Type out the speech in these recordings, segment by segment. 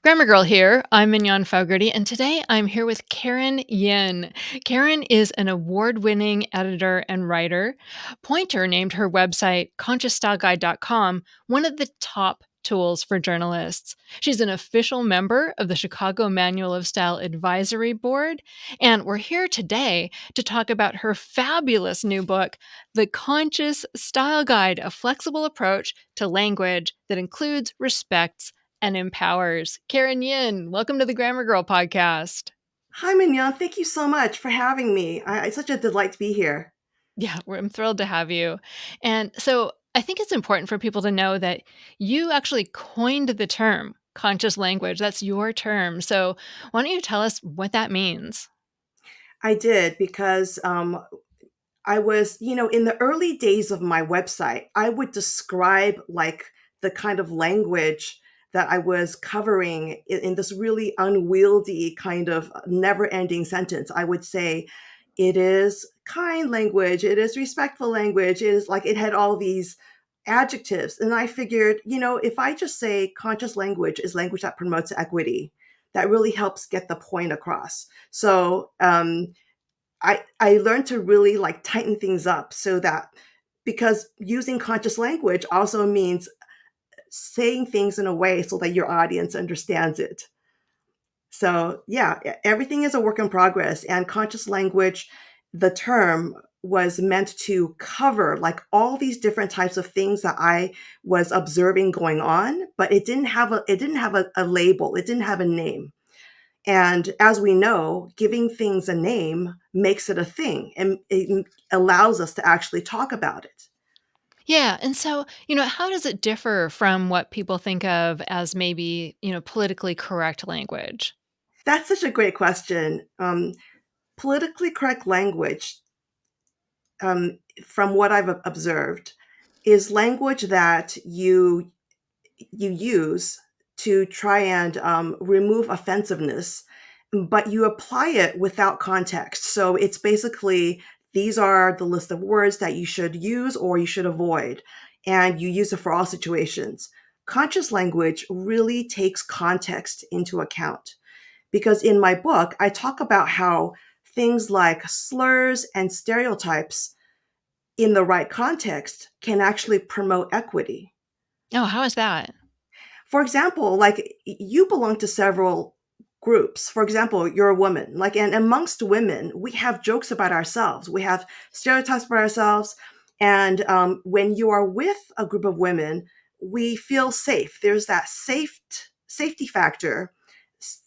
Grammar Girl here. I'm Mignon Fogarty, and today I'm here with Karen Yin. Karen is an award winning editor and writer. Pointer named her website, consciousstyleguide.com, one of the top tools for journalists. She's an official member of the Chicago Manual of Style Advisory Board, and we're here today to talk about her fabulous new book, The Conscious Style Guide, a flexible approach to language that includes, respects, and empowers. Karen Yin, welcome to the Grammar Girl podcast. Hi, Mignon. Thank you so much for having me. It's such a delight to be here. Yeah, I'm thrilled to have you. And so I think it's important for people to know that you actually coined the term conscious language. That's your term. So why don't you tell us what that means? I did because I was, in the early days of my website, I would describe like the kind of language that I was covering in this really unwieldy kind of never ending sentence. I would say, it is kind language, it is respectful language, it is like it had all these adjectives. And I figured, if I just say conscious language is language that promotes equity, that really helps get the point across. So, I learned to really like tighten things up so that because using conscious language also means saying things in a way so that your audience understands it. So yeah, everything is a work in progress, and conscious language, the term was meant to cover like all these different types of things that I was observing going on, but it didn't have a label, it didn't have a name. And as we know, giving things a name makes it a thing and it allows us to actually talk about it. Yeah. And so, how does it differ from what people think of as maybe, politically correct language? That's such a great question. Politically correct language, from what I've observed, is language that you use to try and remove offensiveness, but you apply it without context. So it's basically these are the list of words that you should use or you should avoid, and you use it for all situations. Conscious language really takes context into account because in my book, I talk about how things like slurs and stereotypes in the right context can actually promote equity. Oh, how is that? For example, like you belong to several groups. For example, you're a woman. Like, and amongst women, we have jokes about ourselves. We have stereotypes about ourselves. And when you are with a group of women, we feel safe. There's that safety factor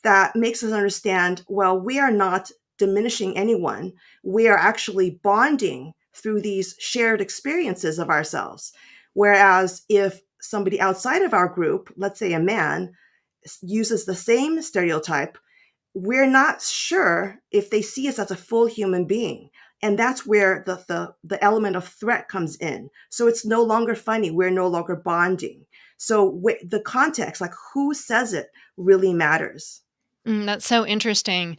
that makes us understand. Well, we are not diminishing anyone. We are actually bonding through these shared experiences of ourselves. Whereas if somebody outside of our group, let's say a man, uses the same stereotype, we're not sure if they see us as a full human being. And that's where the element of threat comes in. So it's no longer funny. We're no longer bonding. So the context, like who says it, really matters. That's so interesting.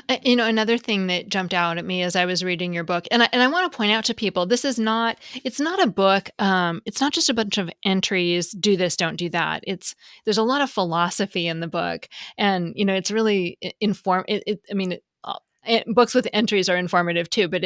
Another thing that jumped out at me as I was reading your book, and I want to point out to people, it's not a book. It's not just a bunch of entries. Do this, don't do that. There's a lot of philosophy in the book, and it's really inform. I mean, books with entries are informative too, but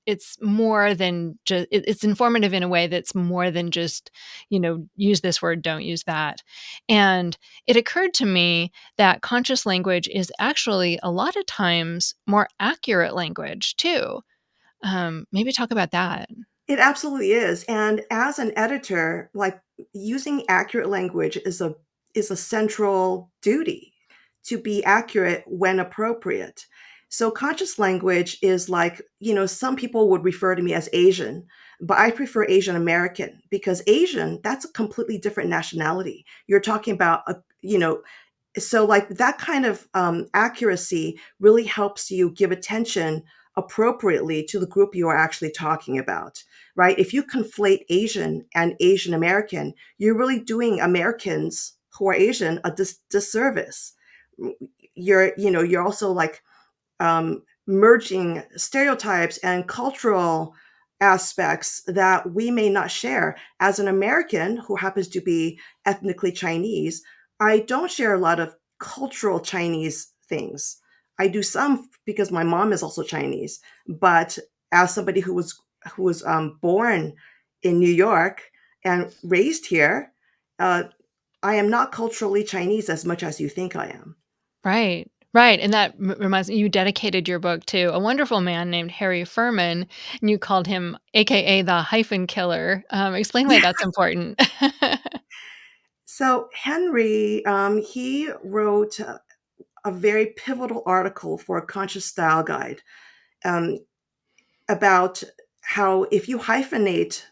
it's more than just it's informative in a way that's more than just use this word, don't use that. And it occurred to me that conscious language is actually a lot of times more accurate language too. Maybe talk about that. It absolutely is. And as an editor, like using accurate language is a central duty to be accurate when appropriate. So conscious language is like, some people would refer to me as Asian, but I prefer Asian American because Asian, that's a completely different nationality. You're talking about so like that kind of accuracy really helps you give attention appropriately to the group you are actually talking about, right? If you conflate Asian and Asian American, you're really doing Americans who are Asian a disservice. You're also like merging stereotypes and cultural aspects that we may not share. As an American who happens to be ethnically Chinese, I don't share a lot of cultural Chinese things. I do some because my mom is also Chinese, but as somebody who was born in New York and raised here, uh, I am not culturally Chinese as much as you think I am. Right, right, and that reminds me you dedicated your book to a wonderful man named Harry Furman, and you called him AKA the hyphen killer. Explain why that's important. So Henry, he wrote a very pivotal article for a conscious style guide, um, about how if you hyphenate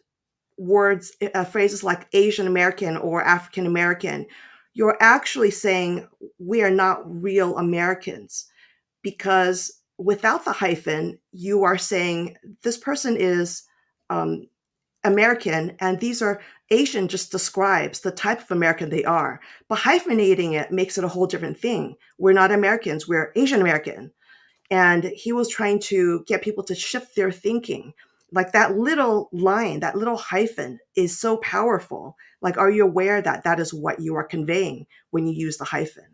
words, phrases like Asian American or African American, you're actually saying we are not real Americans, because without the hyphen, you are saying this person is um, American, and these are Asian, just describes the type of American they are. But hyphenating it makes it a whole different thing. We're not Americans, we're Asian American. And he was trying to get people to shift their thinking. Like that little line, that little hyphen is so powerful. Like, are you aware that that is what you are conveying when you use the hyphen?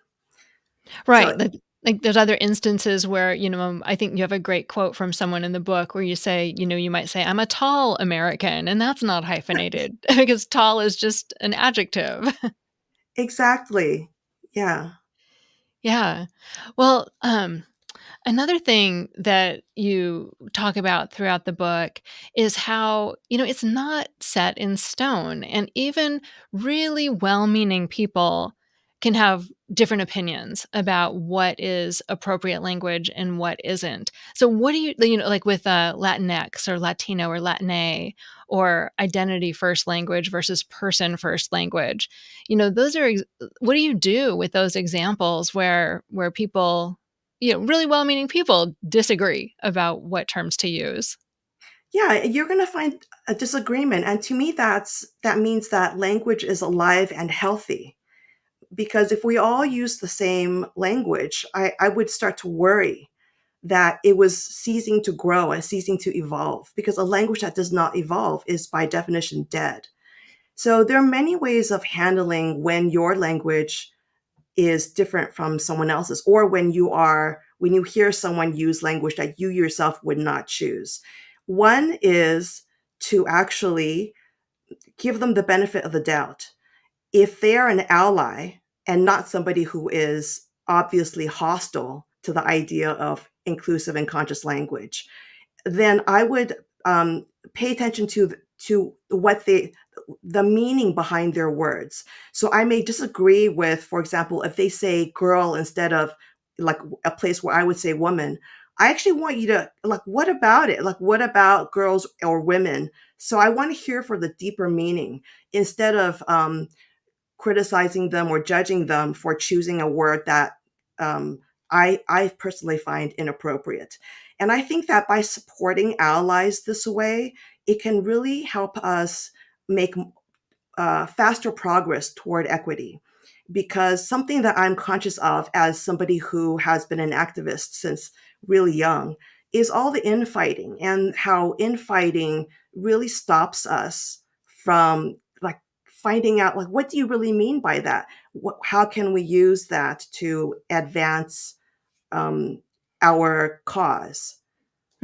So Right, like, there's other instances where, I think you have a great quote from someone in the book where you say, you might say, "I'm a tall American," and that's not hyphenated because tall is just an adjective. exactly. Yeah. Yeah. Well, another thing that you talk about throughout the book is how, it's not set in stone. And even really well meaning people can have different opinions about what is appropriate language and what isn't. So, what do like with Latinx or Latino or Latine or identity first language versus person first language? Those are, what do you do with those examples where people really well-meaning people disagree about what terms to use. Yeah, you're going to find a disagreement. And to me, that means that language is alive and healthy. Because if we all use the same language, I would start to worry that it was ceasing to grow and ceasing to evolve, because a language that does not evolve is by definition dead. So there are many ways of handling when your language is different from someone else's, or when you hear someone use language that you yourself would not choose. One is to actually give them the benefit of the doubt. If they are an ally and not somebody who is obviously hostile to the idea of inclusive and conscious language, then I would pay attention to what the meaning behind their words. So I may disagree with, for example, if they say girl instead of like a place where I would say woman. I actually want you to like, what about it? Like, what about girls or women? So I want to hear for the deeper meaning instead of criticizing them or judging them for choosing a word that um, I personally find inappropriate. And I think that by supporting allies this way, it can really help us make faster progress toward equity. Because something that I'm conscious of as somebody who has been an activist since really young is all the infighting, and how infighting really stops us from like finding out like, what do you really mean by that? How can we use that to advance um, our cause?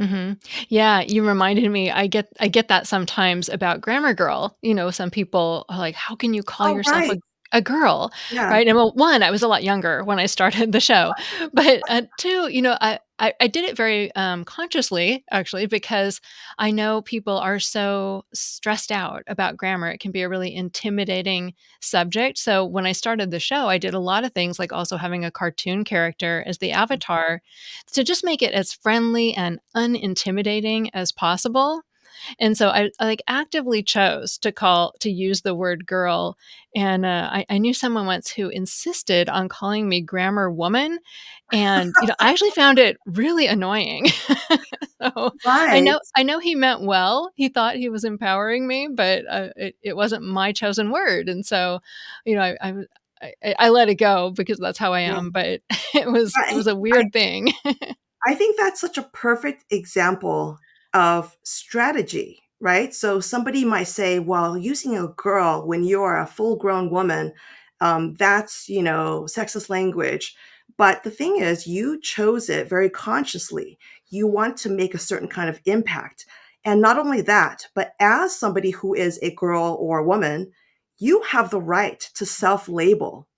Mhm. Yeah, you reminded me, I get that sometimes about Grammar Girl. Some people are like, "How can you call Oh, yourself a right. girl?" Yeah. Right? And well, 1, I was a lot younger when I started the show. But, 2, I did it very, consciously, actually, because I know people are so stressed out about grammar. It can be a really intimidating subject. So when I started the show, I did a lot of things, like also having a cartoon character as the avatar to just make it as friendly and unintimidating as possible. And so I like actively chose to use the word girl. And I knew someone once who insisted on calling me grammar woman. And, I actually found it really annoying. So I Right. know I know he meant well. He thought he was empowering me, but it wasn't my chosen word. And so, you know, I, I I let it go because that's how I Yeah. am. But it was Yeah, it and was a weird thing. I think that's such a perfect example of strategy, right? So somebody might say, well, using a girl when you're a full grown woman That's, sexist language. But the thing is, you chose it very consciously. You want to make a certain kind of impact. And not only that, but as somebody who is a girl or a woman, you have the right to self label,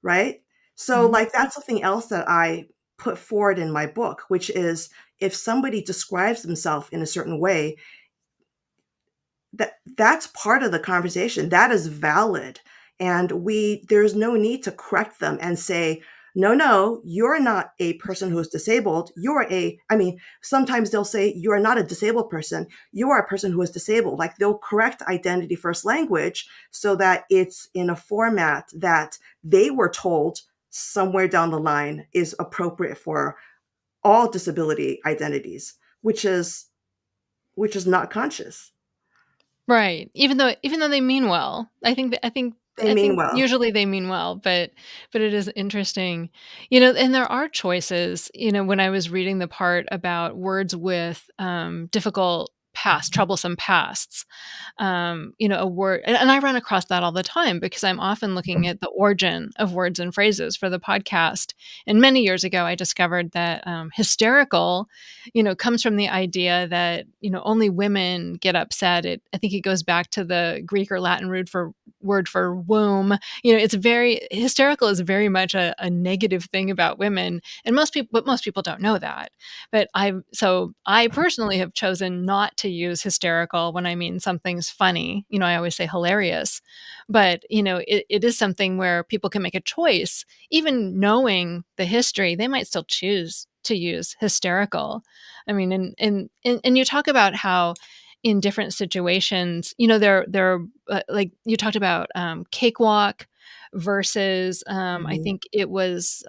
right? So, Mhm. like, that's something else that I put forward in my book, which is if somebody describes themselves in a certain way, that's part of the conversation. That is valid. And there's no need to correct them and say, no, no, you're not a person who is disabled. I mean, sometimes they'll say, you are not a disabled person. You are a person who is disabled. Like they'll correct identity first language so that it's in a format that they were told somewhere down the line is appropriate for all disability identities, which is not conscious. Right. Even though they mean well. They I mean think well. usually they mean well, but it is interesting. And there are choices, when I was reading the part about words with, difficult past, troublesome pasts, a word and I run across that all the time because I'm often looking at the origin of words and phrases for the podcast. And many years ago, I discovered that, hysterical, comes from the idea that, only women get upset. I think it goes back to the Greek or Latin word for womb. It's very hysterical is very much a negative thing about women, and most people don't know that. I personally have chosen not to use hysterical when I mean something's funny. I always say hilarious, but it is something where people can make a choice, even knowing the history. They might still choose to use hysterical. I mean, and you talk about how in different situations, there like you talked about, cakewalk versus, I Mhm. think it was,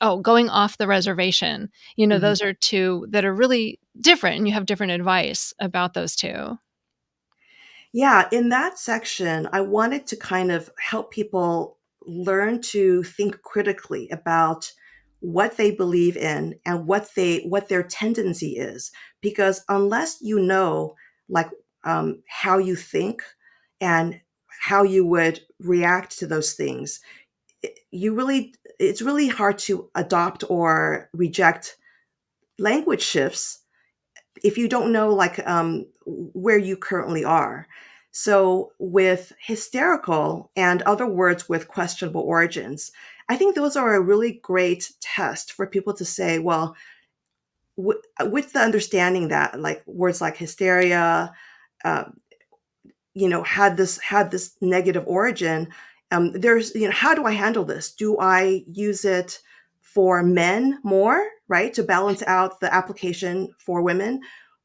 going off the reservation. Mhm. Those are two that are really different, and you have different advice about those two. Yeah, in that section, I wanted to kind of help people learn to think critically about what they believe in and what their tendency is. Because unless you know, like, how you think and how you would react to those things, it's really hard to adopt or reject language shifts if you don't know, like, where you currently are. So with hysterical and other words with questionable origins, I think those are a really great test for people to say, well, with the understanding that like words like hysteria, uh, had this negative origin. There's, how do I handle this? Do I use it for men more, right, to balance out the application for women,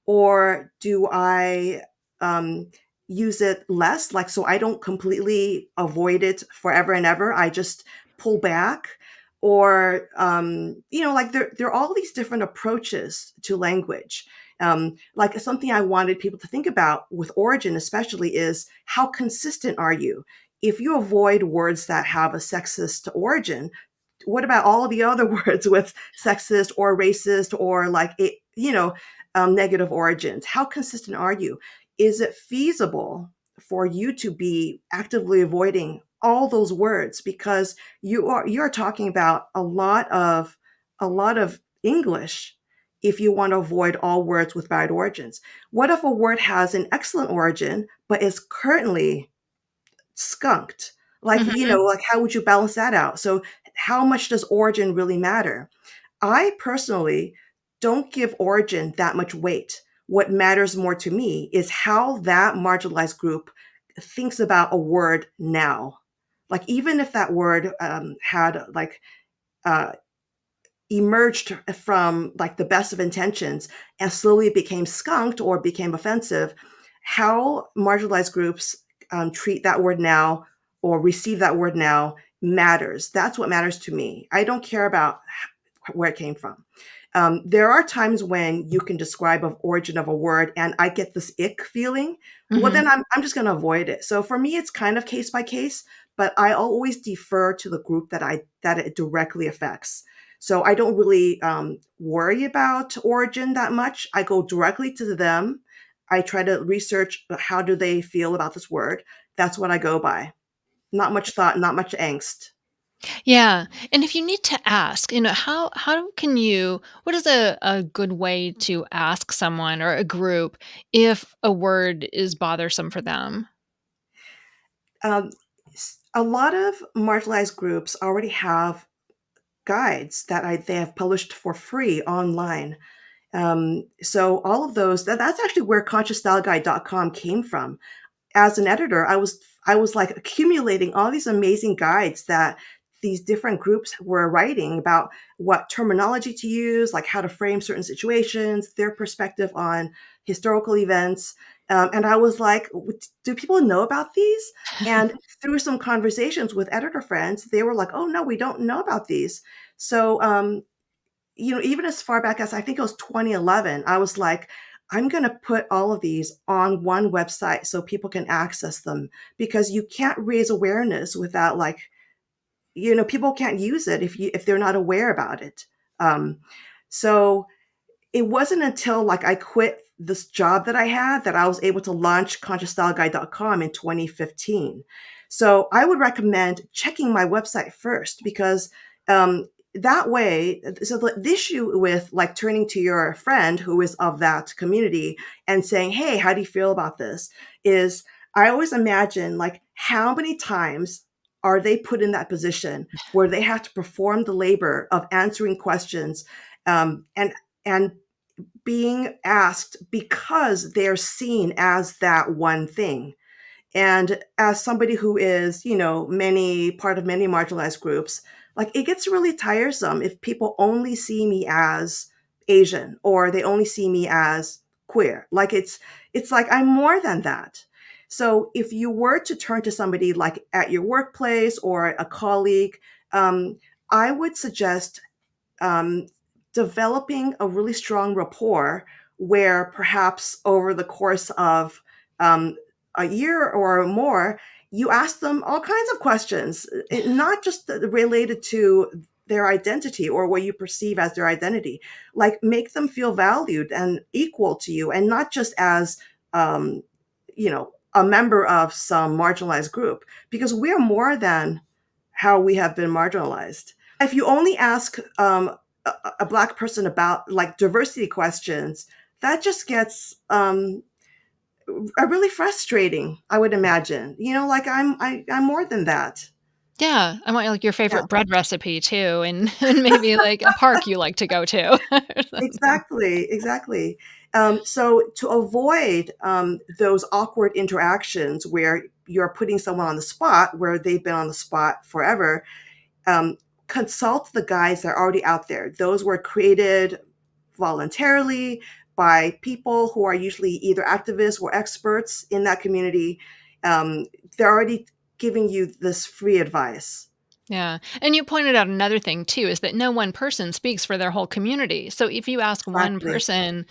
or do I um, use it less, like so I don't completely avoid it forever and ever? I just pull back, or like there are all these different approaches to language. Like something I wanted people to think about with origin, especially, is how consistent are you? If you avoid words that have a sexist origin, what about all of the other words with sexist or racist or like negative origins? How consistent are you? Is it feasible for you to be actively avoiding all those words because you're talking about a lot of English if you want to avoid all words with bad origins? What if a word has an excellent origin but is currently skunked? Like, Mhm. like how would you balance that out? So how much does origin really matter? I personally don't give origin that much weight. What matters more to me is how that marginalized group thinks about a word now. Like, even if that word had like uh, emerged from like the best of intentions and slowly became skunked or became offensive, how marginalized groups treat that word now or receive that word now matters. That's what matters to me. I don't care about where it came from. There are times when you can describe an origin of a word and I get this ick feeling. Well, Mhm. then I'm just going to avoid it. So for me, it's kind of case by case, but I always defer to the group that it directly affects. So I don't really worry about origin that much. I go directly to them. I try to research how do they feel about this word. That's what I go by. Not much thought, not much angst. Yeah, and if you need to ask, how can you what is a good way to ask someone or a group if a word is bothersome for them? Um, a lot of marginalized groups already have guides that they have published for free online. So all of those, that's actually where consciousstyleguide.com came from. As an editor, I was like accumulating all these amazing guides that these different groups were writing about what terminology to use, like how to frame certain situations, their perspective on historical events. And I was like, do people know about these? And through some conversations with editor friends, they were like, oh, no, we don't know about these. So, even as far back as I think it was 2011, I was like, I'm going to put all of these on one website so people can access them because you can't raise awareness without like, people can't use it if they're not aware about it. Um, so it wasn't until like I quit this job that I had that I was able to launch consciousstyleguide.com in 2015. So I would recommend checking my website first because that way, so the issue with like turning to your friend who is of that community and saying, hey, how do you feel about this? Is I always imagine like how many times are they put in that position where they have to perform the labor of answering questions and being asked because they're seen as that one thing. And as somebody who is, many part of many marginalized groups, like it gets really tiresome if people only see me as Asian or they only see me as queer. Like it's like I'm more than that. So if you were to turn to somebody like at your workplace or a colleague, I would suggest um, developing a really strong rapport where perhaps over the course of um, a year or more, you ask them all kinds of questions, not just related to their identity or what you perceive as their identity. Like make them feel valued and equal to you, and not just as a member of some marginalized group, because we're more than how we have been marginalized. If you only ask a Black person about like diversity questions, that just gets really frustrating. I would imagine, like I'm more than that. Yeah, I want, like, your Yeah, favorite bread recipe too, and and maybe, like, a park you like to go to or something. exactly, exactly. So to avoid those awkward interactions where you're putting someone on the spot where they've been on the spot forever, um, consult the guides that are already out there. Those were created voluntarily by people who are usually either activists or experts in that community. They're already giving you this free advice. Yeah, and you pointed out another thing too, is that no one person speaks for their whole community. So if you ask one Exactly. person,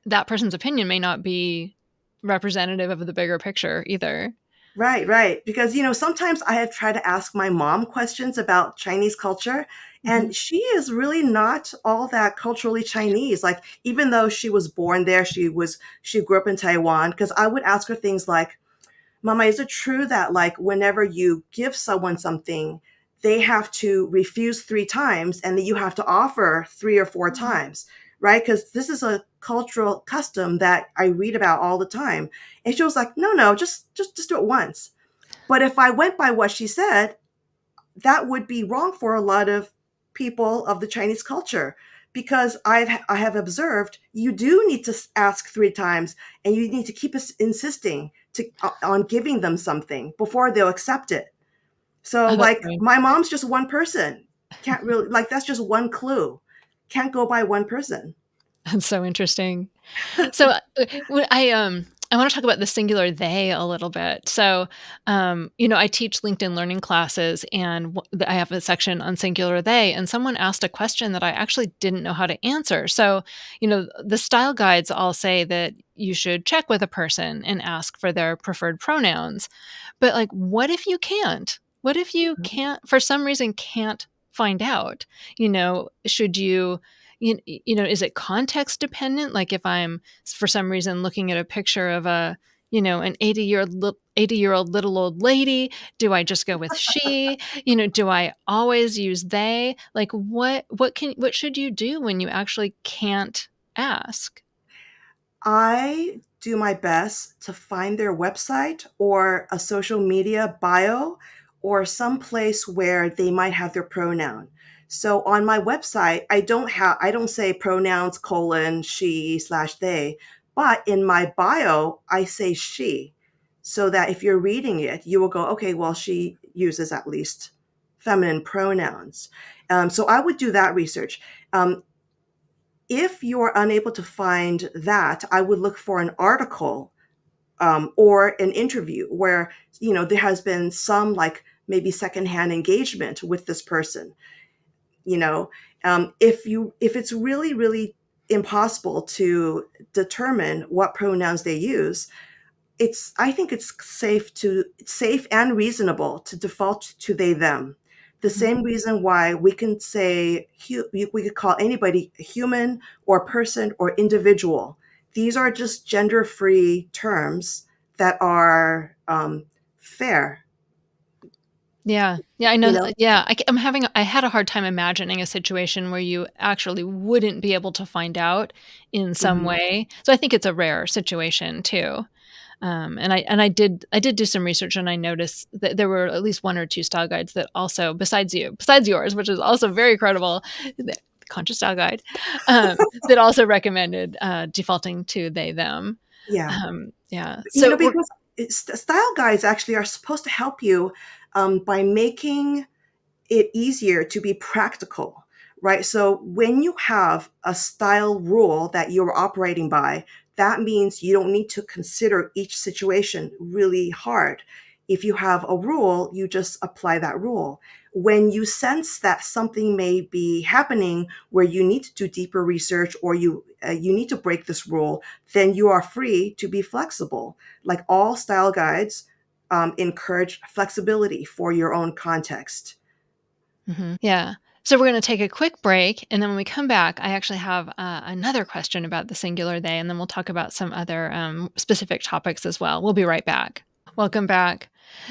that person's opinion may not be representative of the bigger picture either. Right, right. Because, sometimes I have tried to ask my mom questions about Chinese culture, Mhm. and she is really not all that culturally Chinese. Like, even though she was born there, she grew up in Taiwan. Because I would ask her things like, Mama, is it true that like whenever you give someone something, they have to refuse three times and then you have to offer three or four Mhm. times, right? Because this is a cultural custom that I read about all the time. And she was like, no, no, just do it once. But if I went by what she said, that would be wrong for a lot of people of the Chinese culture because I have observed you do need to ask three times and you need to keep insisting on giving them something before they'll accept it. So Oh, that's like right. my mom's just one person. Can't really like that's just one clue. Can't go by one person. That's so interesting. So, I wanna talk about the singular "they" a little bit. So, I teach LinkedIn Learning classes, and I have a section on singular "they," and someone asked a question that I actually didn't know how to answer. So, the style guides all say that you should check with a person and ask for their preferred pronouns. But, like, what if you can't? What if you can't for some reason, can't find out? Should is it context dependent? Like, if I'm, for some reason, looking at a picture of a, an 80-year-old little old lady? Do I just go with she? Do I always use they? Like what should you do when you actually can't ask? I do my best to find their website or a social media bio or some place where they might have their pronoun. So on my website, I don't say pronouns colon she slash they, but in my bio, I say she. So that if you're reading it, you will go, okay, well, she uses at least feminine pronouns. So I would do that research. If you're unable to find that, I would look for an article or an interview where there has been some like maybe secondhand engagement with this person. You know, if it's really really impossible to determine what pronouns they use, I think it's safe and reasonable to default to they them. The Mhm. same reason why we can say we could call anybody a human or person or individual. These are just gender free terms that are fair. Yeah. Yeah, I You know, know. yeah, I had a hard time imagining a situation where you actually wouldn't be able to find out in some Mhm. way. So I think it's a rare situation too. And I did do some research, and I noticed that there were at least 1 or 2 style guides that also besides yours, which is also very credible, the Conscious Style Guide, that also recommended, defaulting to they, them. Yeah. Yeah. So we're Because style guides actually are supposed to help you by making it easier to be practical, right? So when you have a style rule that you're operating by, that means you don't need to consider each situation really hard. If you have a rule, you just apply that rule. When you sense that something may be happening where you need to do deeper research or you need to break this rule, then you are free to be flexible. Like all style guides encourage flexibility for your own context. Mhm, yeah. So we're gonna take a quick break, and then when we come back, I actually have, another question about the singular they, and then we'll talk about some other, specific topics as well. We'll be right back. Welcome back.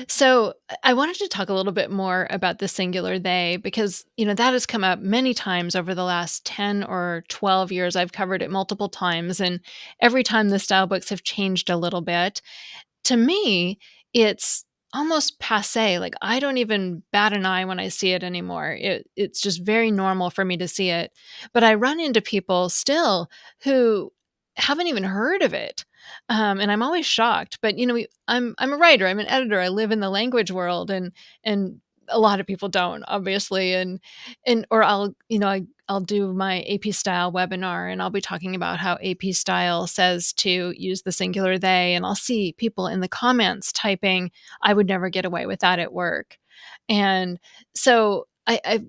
So I wanted to talk a little bit more about the singular they because, that has come up many times over the last 10 or 12 years. I've covered it multiple times, and every time the style books have changed a little bit. To me, it's almost passé, like, I don't even bat an eye when I see it anymore. It's just very normal for me to see it, but I run into people still who haven't even heard of it, and I'm always shocked, but, I'm a writer, I'm an editor, I live in the language world, and a lot of people don't, obviously, and or I'll do my AP Style webinar, and I'll be talking about how AP Style says to use the singular they, and I'll see people in the comments typing, "I would never get away with that at work." And so I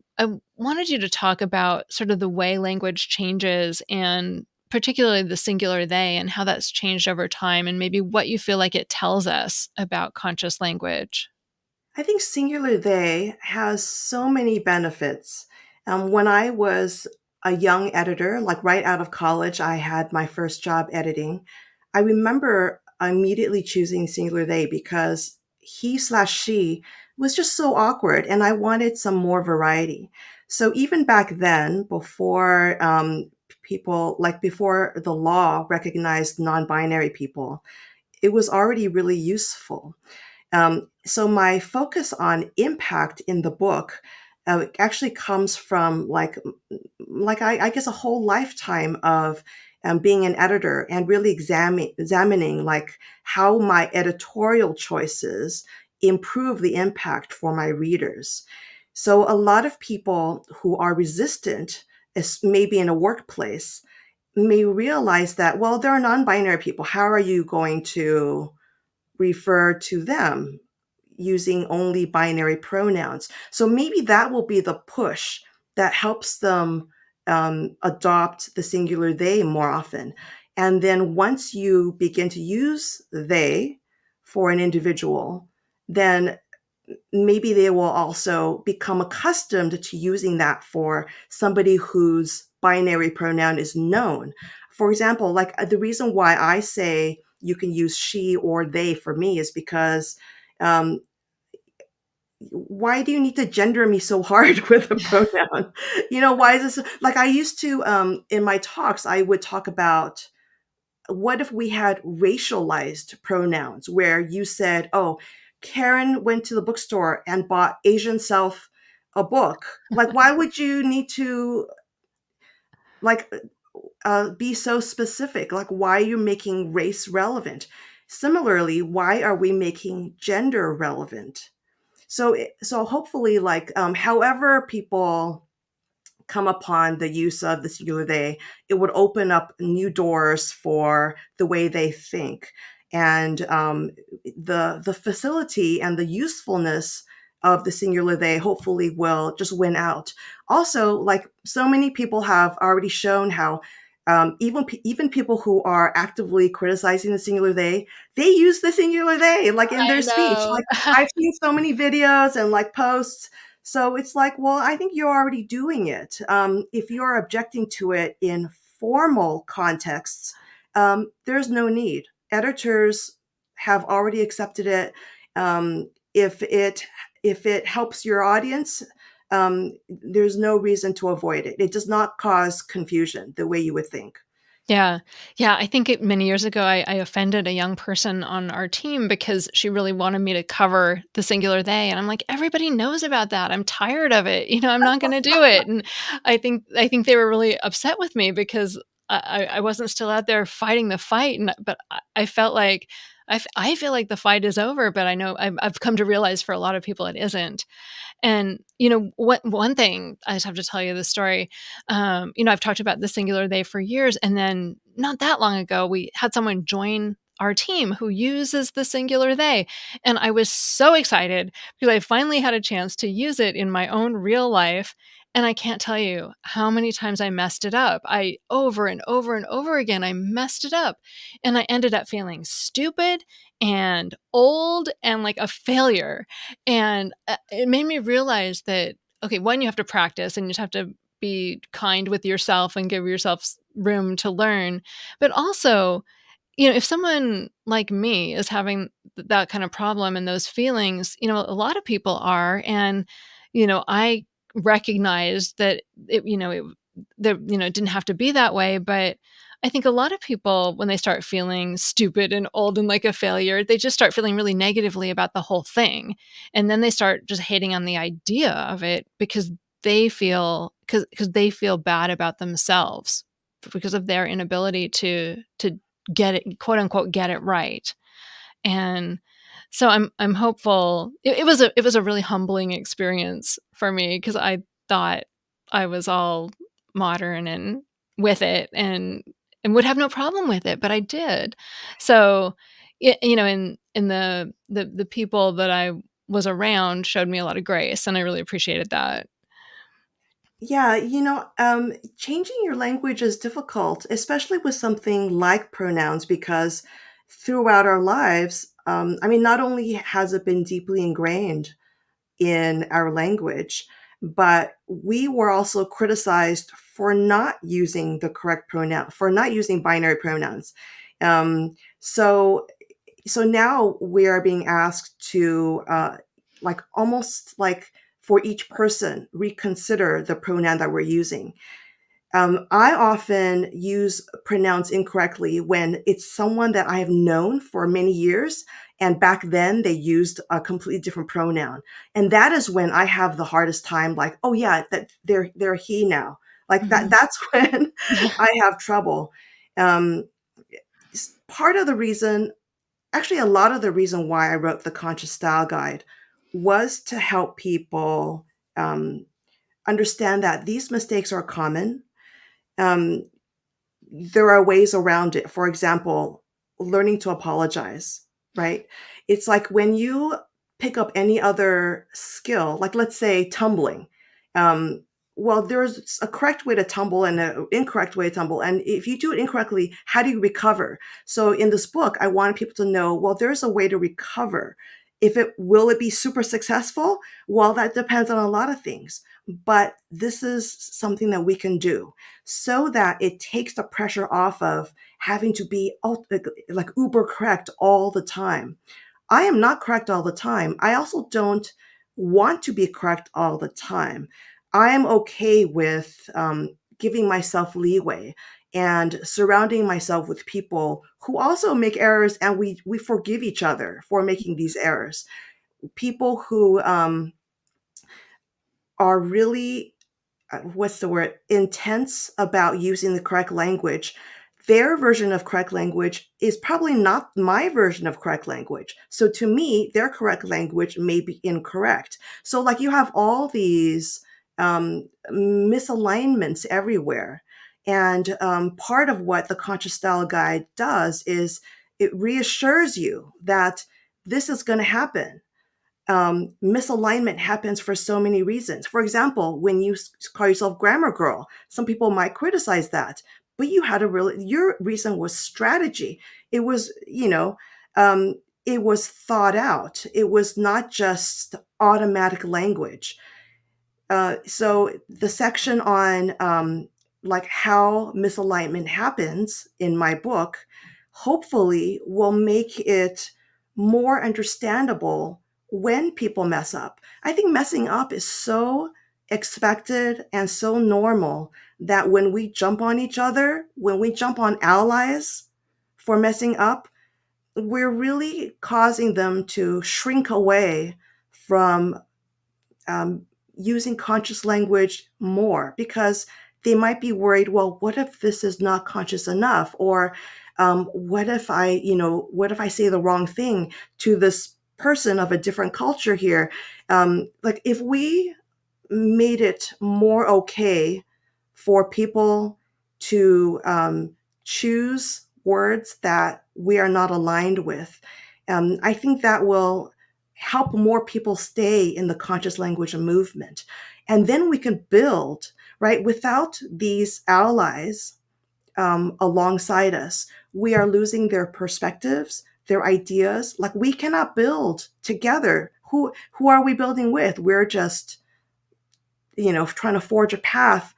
wanted you to talk about sort of the way language changes and particularly the singular they and how that's changed over time and maybe what you feel like it tells us about conscious language. I think singular they has so many benefits. When I was a young editor, like right out of college, I had my first job editing. I remember immediately choosing singular they because he slash she was just so awkward and I wanted some more variety. So even back then, before before the law recognized non binary people, it was already really useful. So my focus on impact in the book actually comes from I guess a whole lifetime of being an editor and really examining like how my editorial choices improve the impact for my readers. So a lot of people who are resistant, maybe in a workplace, may realize that, well, there are non-binary people. How are you going to refer to them using only binary pronouns? So maybe that will be the push that helps them adopt the singular they more often. And then once you begin to use they for an individual, then maybe they will also become accustomed to using that for somebody whose binary pronoun is known. For example, like the reason why I say you can use she or they for me is because um, why do you need to gender me so hard with a pronoun? Why is this like I used to in my talks, I would talk about what if we had racialized pronouns where you said, "Oh, Karen went to the bookstore and bought Asian Self a book." Like, why would you need to like be so specific? Like, why are you making race relevant? Similarly, why are we making gender relevant? So hopefully, like, however people come upon the use of the singular they, it would open up new doors for the way they think. And the facility and the usefulness of the singular they hopefully will just win out. Also, like so many people have already shown how even people who are actively criticizing the singular they use the singular they like in their I speech. know. Like I've seen so many videos and like posts, so it's like, well, I think you're already doing it. If you're objecting to it in formal contexts, there's no need. Editors have already accepted it. If it helps your audience, there's no reason to avoid it. It does not cause confusion the way you would think. Yeah. Yeah, I think many years ago, I offended a young person on our team because she really wanted me to cover the singular they, and I'm like, "Everybody knows about that. I'm tired of it. I'm not gonna do it." And I think they were really upset with me because I wasn't still out there fighting the fight, but I felt like I feel like the fight is over, but I know I've come to realize for a lot of people it isn't. And, what one thing I just have to tell you the story. I've talked about the singular they for years, and then not that long ago, we had someone join our team who uses the singular they. And I was so excited because I finally had a chance to use it in my own real life. And I can't tell you how many times I messed it up. I over and over and over again, I messed it up. And I ended up feeling stupid and old and like a failure. And it made me realize that, okay, one, you have to practice and you just have to be kind with yourself and give yourself room to learn. But also, if someone like me is having that kind of problem and those feelings, a lot of people are. And, I recognized that it didn't have to be that way. But I think a lot of people, when they start feeling stupid and old and like a failure, they just start feeling really negatively about the whole thing. And then they start just hating on the idea of it because because they feel bad about themselves because of their inability to get it, quote unquote, get it right. And so I'm hopeful. It was a really humbling experience for me because I thought I was all modern and with it and would have no problem with it, but I did. So, in the people that I was around showed me a lot of grace, and I really appreciated that. Yeah, changing your language is difficult, especially with something like pronouns, because throughout our lives, I mean, not only has it been deeply ingrained in our language, but we were also criticized for not using the correct pronoun, for not using binary pronouns. So now we are being asked to like almost like for each person reconsider the pronoun that we're using. I often use pronouns incorrectly when it's someone that I have known for many years, and back then they used a completely different pronoun, and that is when I have the hardest time. Like, oh yeah, that they're he now. Like that. Mhm. That's when Yeah. I have trouble. Um, Part of the reason, actually, a lot of the reason why I wrote the Conscious Style Guide was to help people um, understand that these mistakes are common. Um, there are ways around it. For example, learning to apologize, right? It's like when you pick up any other skill, like let's say tumbling. Um, well, there's a correct way to tumble and an incorrect way to tumble. And if you do it incorrectly, how do you recover? So in this book, I wanted people to know, well, there's a way to recover If it will it be super successful? Well, that depends on a lot of things. But this is something that we can do so that it takes the pressure off of having to be like uber correct all the time. I am not correct all the time. I also don't want to be correct all the time. I am okay with giving myself leeway and surrounding myself with people who also make errors, and we forgive each other for making these errors. People who are really what's the word, intense about using the correct language. Their version of correct language is probably not my version of correct language. So to me, their correct language may be incorrect. So, like, you have all these misalignments everywhere. And part of what the Conscious Style Guide does is it reassures you that this is going to happen. Misalignment happens for so many reasons. For example, when you call yourself grammar girl, some people might criticize that, but you had a really, your reason was strategy. It was, it was thought out. It was not just automatic language. So the section on like how misalignment happens in my book hopefully will make it more understandable when people mess up. I think messing up is so expected and so normal that when we jump on each other, when we jump on allies for messing up, we're really causing them to shrink away from um, using conscious language more because they might be worried, well, what if this is not conscious enough? Or what if what if I say the wrong thing to this person of a different culture here? Like, if we made it more okay for people to choose words that we are not aligned with, I think that will help more people stay in the conscious language movement. And then we can build, right? Without these allies alongside us, we are losing their perspectives, their ideas. Like, we cannot build together. Who are we building with? We're just trying to forge a path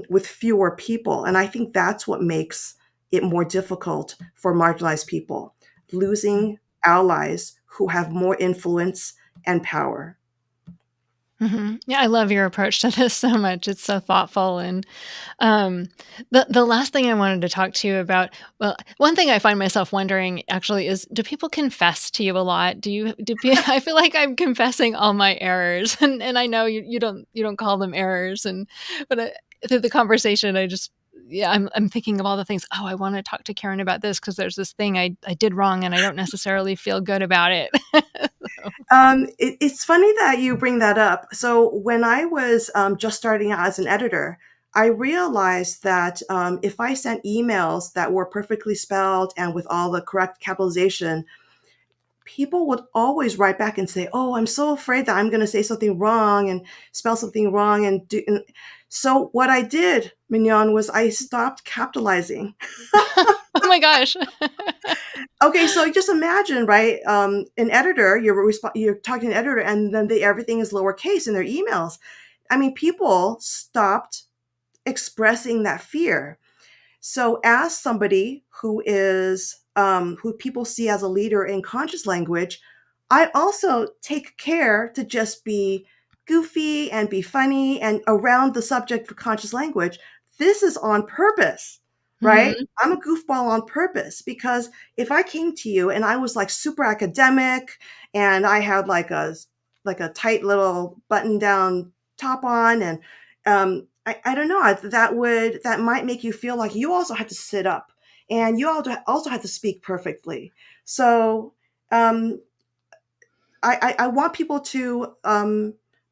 with fewer people. And I think that's what makes it more difficult for marginalized people, losing allies who have more influence and power. Mhm. Yeah, I love your approach to this so much. It's so thoughtful and Um, the last thing I wanted to talk to you about, well, one thing I find myself wondering actually is, do people confess to you a lot? I feel like I'm confessing all my errors, and I know you don't call them errors, but through the conversation, yeah, I'm thinking of all the things. Oh, I want to talk to Karen about this because there's this thing I did wrong, and I don't necessarily feel good about it. So It's funny that you bring that up. So when I was just starting out as an editor, I realized that if I sent emails that were perfectly spelled and with all the correct capitalization, people would always write back and say, "Oh, I'm so afraid that I'm going to say something wrong and spell something wrong." And so what I did, Mignon, was I stopped capitalizing. oh my gosh. Okay, so just imagine, right? An editor, you're talking to an editor, and then everything is lowercase in their emails. I mean, people stopped expressing that fear. So, as somebody who people see as a leader in conscious language, I also take care to just be goofy and be funny and around the subject for conscious language. This is on purpose, right? Mhm. I'm a goofball on purpose because if I came to you and I was like super academic and I had like a tight little button down top on and I don't know. That might make you feel like you also have to sit up and you also have to speak perfectly. So um, I want people to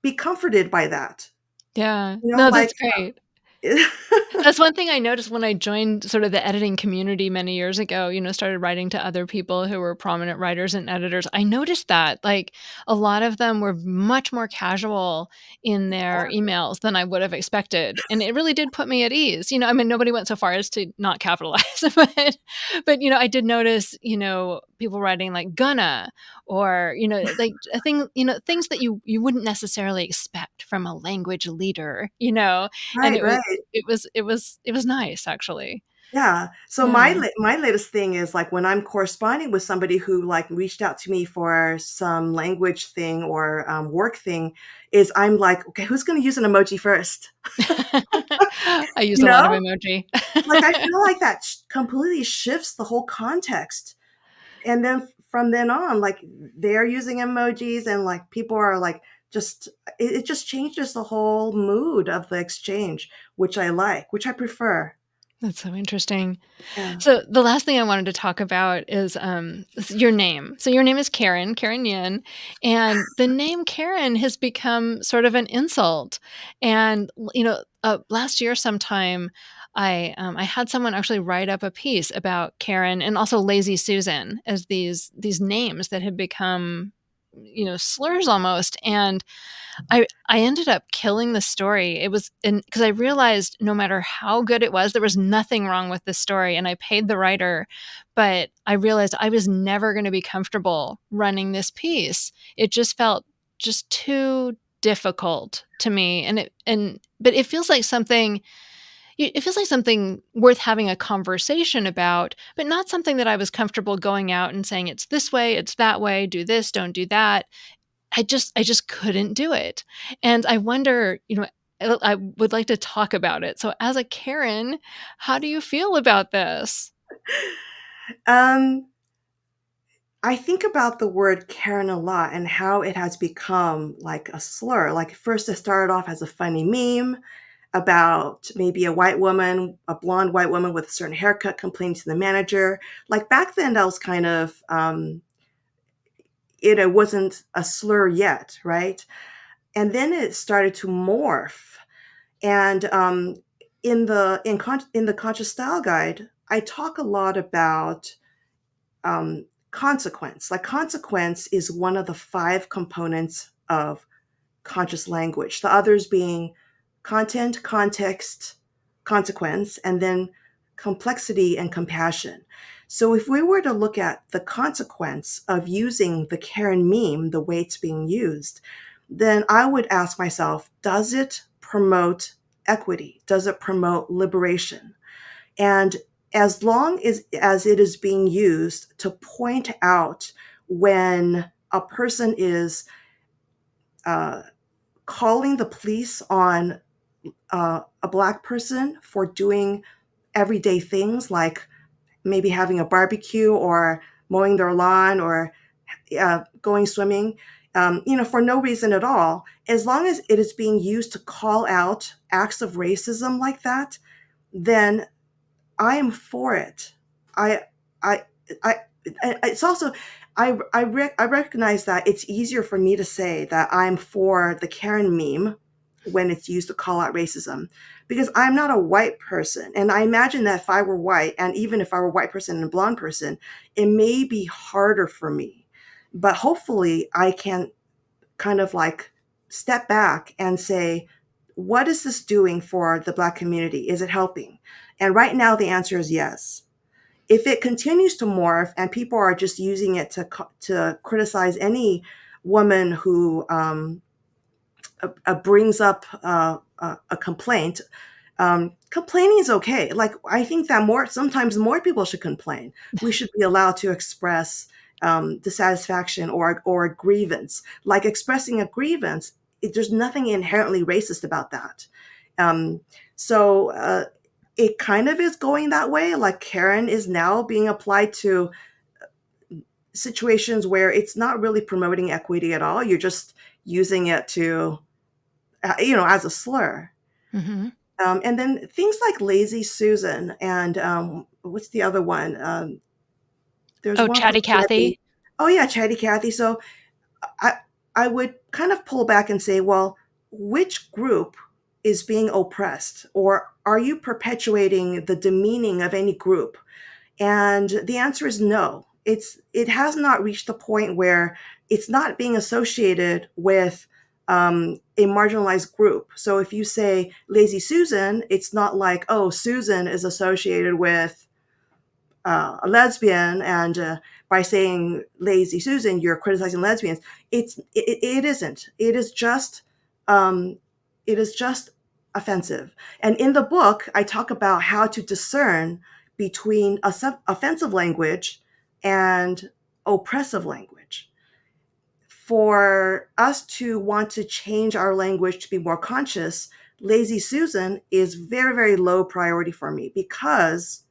be comforted by that. Yeah. You know, No, like that's great. That's one thing I noticed when I joined sort of the editing community many years ago, started writing to other people who were prominent writers and editors. I noticed that, like, a lot of them were much more casual in their emails than I would have expected, and it really did put me at ease. I mean, nobody went so far as to not capitalize, but I did notice, people writing like gonna, or, like a thing, things that you wouldn't necessarily expect from a language leader, and Right, right. it was nice actually. Yeah. So Yeah. my latest thing is like when I'm corresponding with somebody who like reached out to me for some language thing or work thing, is I'm like, okay, who's going to use an emoji first? I use You a lot of know, emoji. like I feel like that completely shifts the whole context. And then from then on, like they're using emojis and like people are like just it just changes the whole mood of the exchange, which I like, which I prefer. That's so interesting. Yeah. So the last thing I wanted to talk about is your name. So your name is Karen Yin, and the name Karen has become sort of an insult. And last year sometime, I had someone actually write up a piece about Karen and also Lazy Susan as these names that had become slurs almost. And I ended up killing the story. It was because I realized no matter how good it was, there was nothing wrong with the story, and I paid the writer, but I realized I was never going to be comfortable running this piece. It just felt just too difficult to me, but it feels like something worth having a conversation about, but not something that I was comfortable going out and saying it's this way, it's that way, do this, don't do that. I just couldn't do it. And I wonder, I would like to talk about it. So as a Karen, how do you feel about this? Um, I think about the word Karen a lot and how it has become like a slur. Like first it started off as a funny meme about maybe a white woman, a blonde white woman with a certain haircut complaining to the manager. Like back then that was kind of it wasn't a slur yet, right? And then it started to morph. And in the conscious style guide, I talk a lot about consequence. Like consequence is one of the five components of conscious language. The others being content, context, consequence, and then complexity and compassion. So if we were to look at the consequence of using the Karen meme the way it's being used, then I would ask myself, does it promote equity? Does it promote liberation? And as long as it is being used to point out when a person is uh, calling the police on a Black person for doing everyday things like maybe having a barbecue or mowing their lawn or going swimming, for no reason at all, as long as it is being used to call out acts of racism like that, then I am for it. I, I, I, it's also, I recognize that it's easier for me to say that I'm for the Karen meme when it's used to call out racism because I'm not a white person. And I imagine that if I were white, and even if I were a white person and a blonde person, it may be harder for me. But hopefully I can kind of like step back and say, what is this doing for the Black community? Is it helping? And right now, the answer is yes. If it continues to morph and people are just using it to criticize any woman who brings up a complaint, complaining is okay. Like I think that sometimes more people should complain. We should be allowed to express dissatisfaction or a grievance. Like expressing a grievance, there's nothing inherently racist about that. Um, so it kind of is going that way. Like Karen is now being applied to situations where it's not really promoting equity at all. You're just using it to, as a slur. Mhm. And then things like Lazy Susan and what's the other one? There's Oh, one for Chatty Kathy. Cathy? Oh yeah, Chatty Cathy. So I I would kind of pull back and say, well, which group is being oppressed, or are you perpetuating the demeaning of any group? And the answer is no. It has not reached the point where it's not being associated with a marginalized group. So if you say Lazy Susan, it's not like, oh, Susan is associated with a lesbian and by saying lazy Susan, you're criticizing lesbians. It isn't. Um, it is just offensive. And in the book, I talk about how to discern between offensive language and oppressive language. For us to want to change our language to be more conscious, lazy Susan is very, very low priority for me because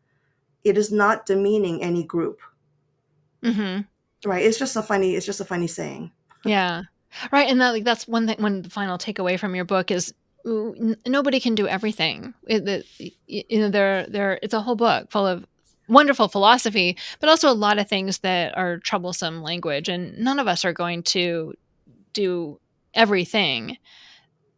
it is not demeaning any group. Mhm. Right? It's just a funny saying. Yeah. Right, and that, like, that's one the final takeaway from your book is, nobody can do everything. There it's a whole book full of wonderful philosophy, but also a lot of things that are troublesome language, and none of us are going to do everything.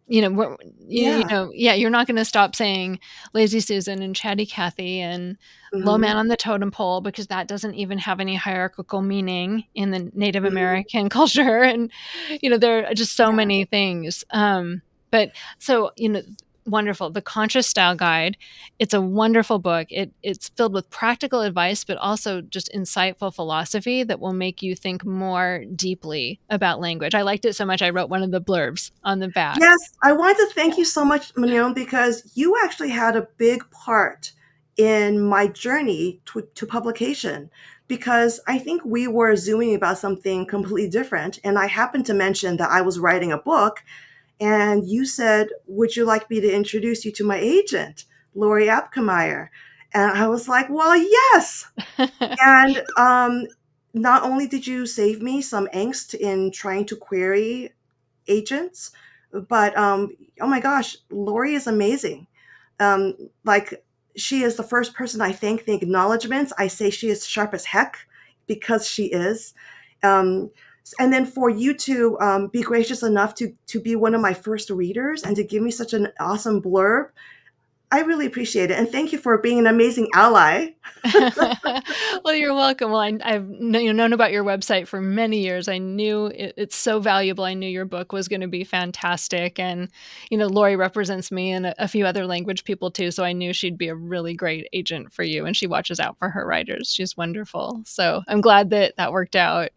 You know, we're Yeah. yeah, you're not gonna stop saying lazy Susan and chatty Cathy and low Mhm. man on the totem pole because that doesn't even have any hierarchical meaning in the Native Mhm. American culture, and, there are just so Yeah. many things, but so, wonderful. The Conscious Style Guide, it's a wonderful book. It's filled with practical advice, but also just insightful philosophy that will make you think more deeply about language. I liked it so much, I wrote one of the blurbs on the back. Yes, I wanted to Yeah. thank you so much, Mignon, because you actually had a big part in my journey to publication. Because I think we were zooming about something completely different. And I happened to mention that I was writing a book. And you said, would you like me to introduce you to my agent, Lori Apkemeyer? And I was like, well, yes. And not only did you save me some angst in trying to query agents, but oh my gosh, Lori is amazing. Um, like she is the first person I thank the acknowledgments. I say she is sharp as heck because she is. Um, and then for you to be gracious enough to be one of my first readers and to give me such an awesome blurb, I really appreciate it. And thank you for being an amazing ally. Well, you're welcome. Well, I've known about your website for many years. I knew it's so valuable. I knew your book was going to be fantastic, and Lori represents me and a few other language people too. So I knew she'd be a really great agent for you, and she watches out for her writers. She's wonderful. So I'm glad that that worked out.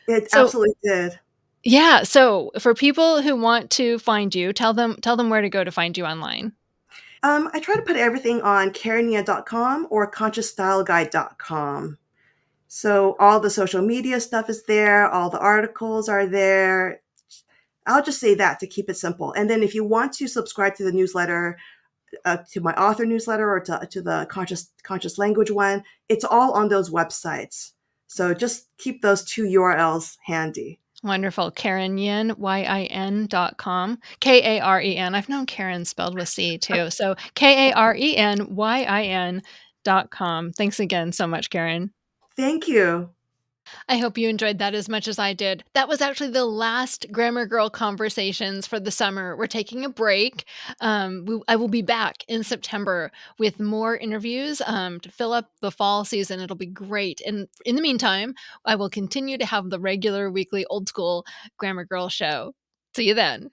It So absolutely did. yeah. So for people who want to find you, tell them where to go to find you online. I try to put everything on karenyin.com or consciousstyleguide.com. So all the social media stuff is there, all the articles are there. I'll just say that to keep it simple. And then if you want to subscribe to the newsletter, to my author newsletter or to the conscious language one, it's all on those websites. So just keep those two URLs handy. Wonderful. Karen Yin, YIN.com. Karen. I've known Karen spelled with C too. So KarenYin.com. Thanks again so much, Karen. Thank you. I hope you enjoyed that as much as I did. That was actually the last Grammar Girl conversations for the summer. We're taking a break. I will be back in September with more interviews to fill up the fall season. It'll be great. And in the meantime, I will continue to have the regular weekly old school Grammar Girl show. See you then.